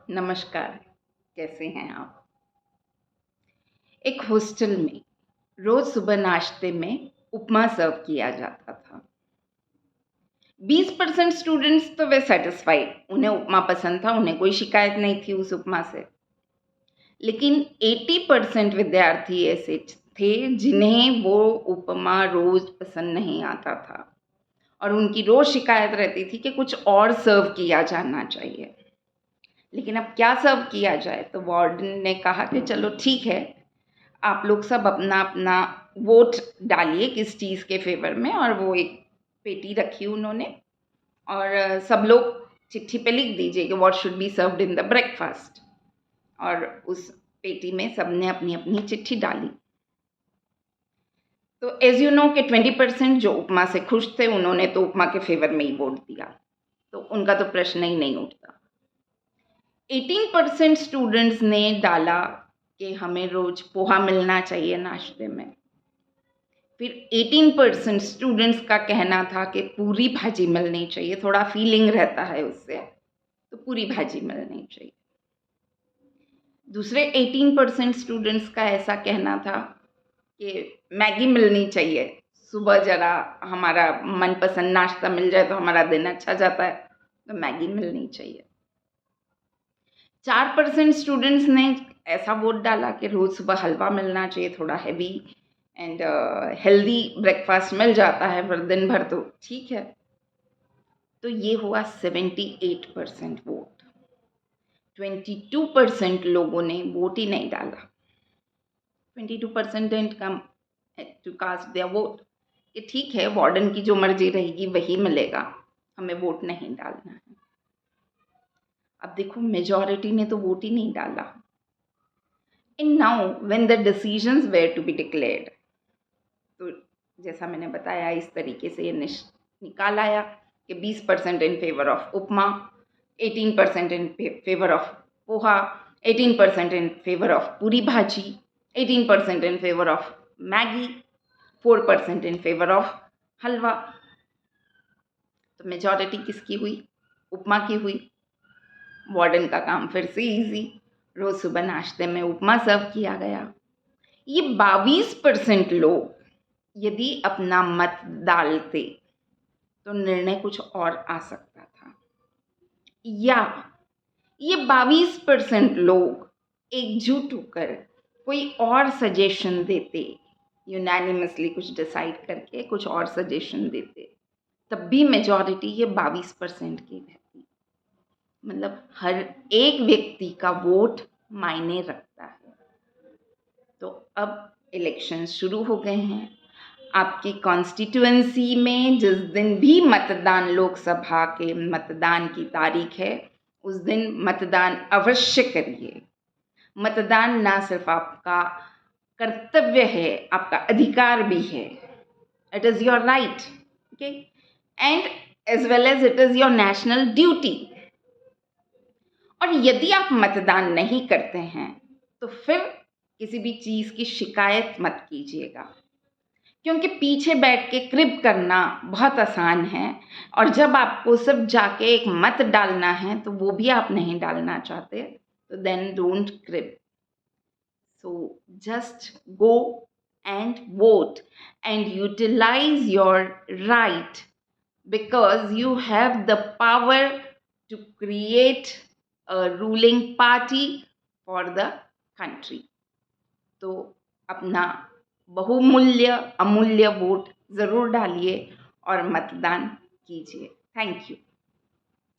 नमस्कार, कैसे हैं आप? एक हॉस्टल में रोज सुबह नाश्ते में उपमा सर्व किया जाता था। 20% स्टूडेंट्स तो वे सेटिस्फाइड, उन्हें उपमा पसंद था, उन्हें कोई शिकायत नहीं थी उस उपमा से। लेकिन 80% विद्यार्थी ऐसे थे जिन्हें वो उपमा रोज पसंद नहीं आता था और उनकी रोज शिकायत रहती थी कि कुछ और सर्व किया जाना चाहिए। लेकिन अब क्या सर्व किया जाए? तो वार्डन ने कहा कि चलो ठीक है, आप लोग सब अपना अपना वोट डालिए किस चीज़ के फेवर में। और वो एक पेटी रखी उन्होंने और सब लोग चिट्ठी पे लिख दीजिए कि what should be served in the breakfast. और उस पेटी में सबने अपनी अपनी चिट्ठी डाली। तो एज यू नो कि 20% जो उपमा से खुश थे उन्होंने तो उपमा के फेवर में ही वोट दिया, तो उनका तो प्रश्न ही नहीं उठता। 18% स्टूडेंट्स ने डाला कि हमें रोज पोहा मिलना चाहिए नाश्ते में। फिर 18% स्टूडेंट्स का कहना था कि पूरी भाजी मिलनी चाहिए, थोड़ा फीलिंग रहता है उससे, तो पूरी भाजी मिलनी चाहिए। दूसरे 18% स्टूडेंट्स का ऐसा कहना था कि मैगी मिलनी चाहिए, सुबह ज़रा हमारा मनपसंद नाश्ता मिल जाए तो हमारा दिन अच्छा जाता है, तो मैगी मिलनी चाहिए। 4% स्टूडेंट्स ने ऐसा वोट डाला कि रोज़ सुबह हलवा मिलना चाहिए, थोड़ा हैवी एंड हेल्दी ब्रेकफास्ट मिल जाता है पर दिन भर तो ठीक है। तो ये हुआ 78% वोट। 22% लोगों ने वोट ही नहीं डाला। 22% didn't come to cast their vote कि ठीक है, वार्डन की जो मर्जी रहेगी वही मिलेगा, हमें वोट नहीं डालना है। अब देखो, मेजॉरिटी ने तो वोट ही नहीं डाला। And now when the decisions were to be declared, तो जैसा मैंने बताया इस तरीके से ये निकाल आया कि 20% in favour of upma, 18% in favour of poha, 18% in favour of puri bhaji, 18% in favour of Maggi, 4% in favour of halwa. तो मेजॉरिटी किसकी हुई? उपमा की हुई। वार्डन का काम फिर से इजी, रोज सुबह नाश्ते में उपमा सर्व किया गया। ये 22% लोग यदि अपना मत डालते तो निर्णय कुछ और आ सकता था, या ये 22% लोग एकजुट होकर कोई और सजेशन देते, यूनानिमसली कुछ डिसाइड करके कुछ और सजेशन देते, तब भी मेजॉरिटी ये 22% की रहती। मतलब हर एक व्यक्ति का वोट मायने रखता है। तो अब इलेक्शन शुरू हो गए हैं। आपकी कॉन्स्टिट्यूएंसी में जिस दिन भी मतदान, लोकसभा के मतदान की तारीख है, उस दिन मतदान अवश्य करिए। मतदान ना सिर्फ आपका कर्तव्य है, आपका अधिकार भी है। It is your right, okay, and as well as it is your national duty. और यदि आप मतदान नहीं करते हैं तो फिर किसी भी चीज़ की शिकायत मत कीजिएगा, क्योंकि पीछे बैठ के क्रिब करना बहुत आसान है, और जब आपको सिर्फ जाके एक मत डालना है तो वो भी आप नहीं डालना चाहते, तो then don't crib. So just go and vote and utilise your right, because you have the power to create a ruling party for the country. तो अपना बहुमूल्य अमूल्य वोट ज़रूर डालिए और मतदान कीजिए। Thank you.